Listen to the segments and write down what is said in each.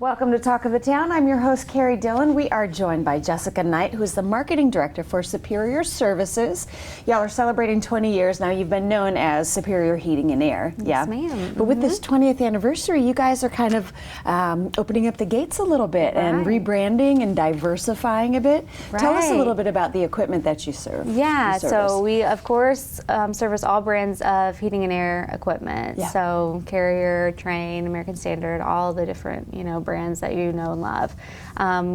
Welcome to Talk of the Town. I'm your host, Carrie Dillon. We are joined by Jessica Knight, who is the Marketing Director for Superior Services. Y'all are celebrating 20 years now. You've been known as Superior Heating and Air. Yes, ma'am. But with this 20th anniversary, you guys are kind of opening up the gates a little bit and rebranding and diversifying a bit. Tell us a little bit about the equipment that you serve. Yeah, so we, of course, service all brands of heating and air equipment. Yeah. So Carrier, Trane, American Standard, all the different, brands that you know and love.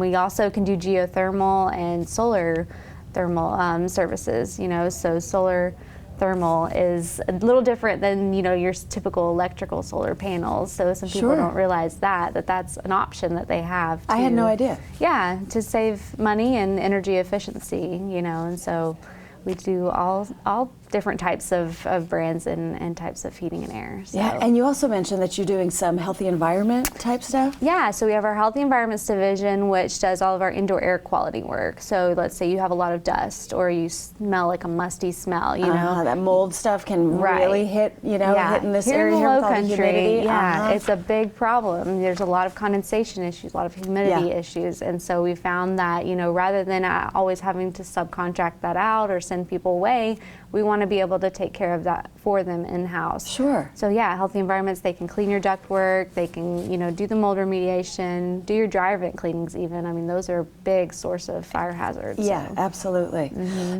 We also can do geothermal and solar thermal services, so solar thermal is a little different than, your typical electrical solar panels. So some people don't realize that's an option that they have. I had no idea. Yeah, to save money and energy efficiency, and so we do all different types of brands and types of heating and air. So. Yeah, and you also mentioned that you're doing some healthy environment type stuff? Yeah, so we have our Healthy Environments division, which does all of our indoor air quality work. So let's say you have a lot of dust or you smell like a musty smell, that mold stuff can really hit, hit in this here area in the here low with all the country, humidity. it's a big problem. There's a lot of condensation issues, a lot of humidity issues, and so we found that, rather than always having to subcontract that out or send people away, we want to be able to take care of that for them in-house. Sure. So Healthy Environments, they can clean your ductwork, they can, do the mold remediation, do your dryer vent cleanings even. I mean, those are a big source of fire hazards. Yeah, so. absolutely.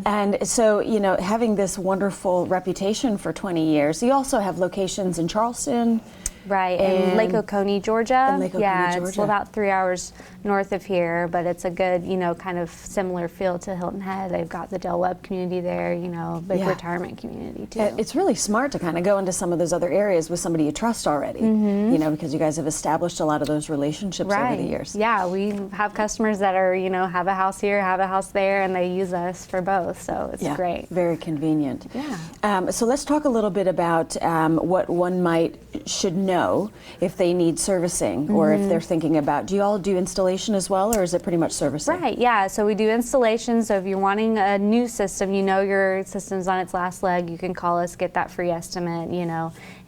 And so, having this wonderful reputation for 20 years, you also have locations in Charleston. Right, in Lake Oconee, Georgia. In Lake Oconee, Georgia. It's about 3 hours north of here, but it's a good, kind of similar feel to Hilton Head. They've got the Del Webb community there, big retirement community too. It's really smart to kind of go into some of those other areas with somebody you trust already, because you guys have established a lot of those relationships over the years. Yeah, we have customers that are, have a house here, have a house there, and they use us for both, so it's great. Very convenient. Yeah. So let's talk a little bit about what one should know if they need servicing or if they're thinking about. Do you all do installation as well, or is it pretty much servicing? Right, yeah, so we do installation. So if you're wanting a new system, your system's on its last leg, you can call us, get that free estimate,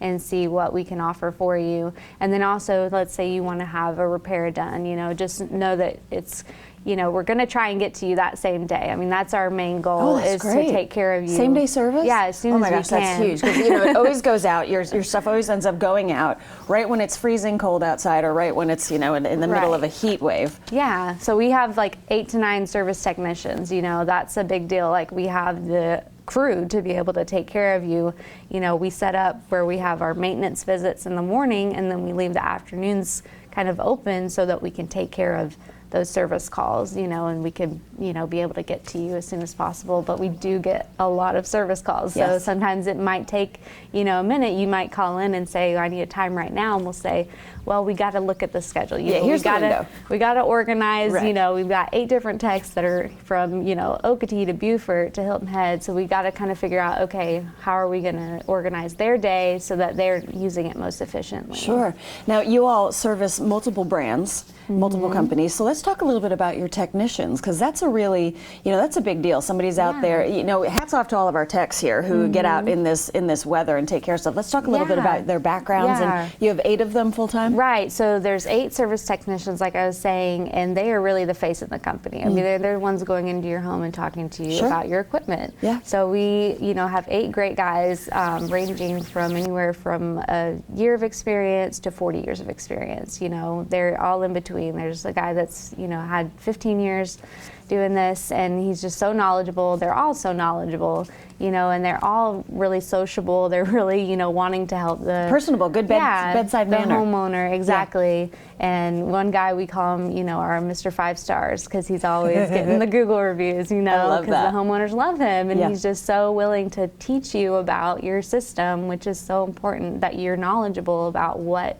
and see what we can offer for you. And then also, let's say you want to have a repair done, just know that it's, we're going to try and get to you that same day. I mean, that's our main goal, is to take care of you. Same day service? Yeah, as soon as we can. Oh my gosh, that's huge. Because it always goes out. Your stuff always ends up going out right when it's freezing cold outside, or right when it's in the middle of a heat wave. Yeah. So we have like 8 to 9 service technicians. That's a big deal. Like, we have the crew to be able to take care of you. We set up where we have our maintenance visits in the morning, and then we leave the afternoons kind of open so that we can take care of those service calls, and we can, be able to get to you as soon as possible. But we do get a lot of service calls. So sometimes it might take, a minute. You might call in and say, I need a time right now. And we'll say, well, we got to look at the schedule. Here's the window. We got to organize, we've got 8 different techs that are from, Okatee to Beaufort to Hilton Head. So we got to kind of figure out, okay, how are we going to organize their day so that they're using it most efficiently? Sure. Now, you all service multiple brands, multiple companies. So let's talk a little bit about your technicians, because that's a really, that's a big deal. Somebody's out there, hats off to all of our techs here who get out in this weather and take care of stuff. Let's talk a little bit about their backgrounds. And you have 8 of them full time? Right. So there's 8 service technicians, like I was saying, and they are really the face of the company. I mean, they're the ones going into your home and talking to you about your equipment. Yeah. So we, have 8 great guys, ranging from anywhere from a year of experience to 40 years of experience. They're all in between. There's a guy that's, had 15 years doing this, and he's just so knowledgeable. They're all so knowledgeable, and they're all really sociable. They're really, wanting to help the personable, good bedside manner. The homeowner, exactly. Yeah. And one guy, we call him, our Mr. 5 stars, because he's always getting the Google reviews, because the homeowners love him, and he's just so willing to teach you about your system, which is so important that you're knowledgeable about what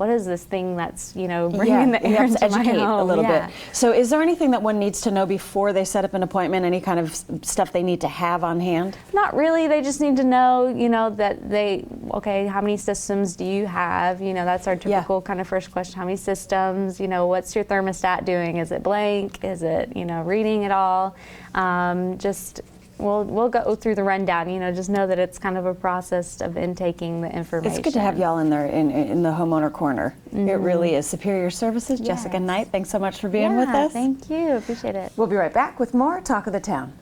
is this thing that's, bringing the air into my home. A little bit. So is there anything that one needs to know before they set up an appointment, any kind of stuff they need to have on hand? Not really. They just need to know, that how many systems do you have? That's our typical kind of first question. How many systems? What's your thermostat doing? Is it blank? Is it, reading at all? Just we'll go through the rundown. You know, just know that it's kind of a process of intaking the information. It's good to have y'all in there in the homeowner corner. It really is. Superior Services, Jessica Yes. Knight, thanks so much for being with us. Thank you. Appreciate it. We'll be right back with more Talk of the Town.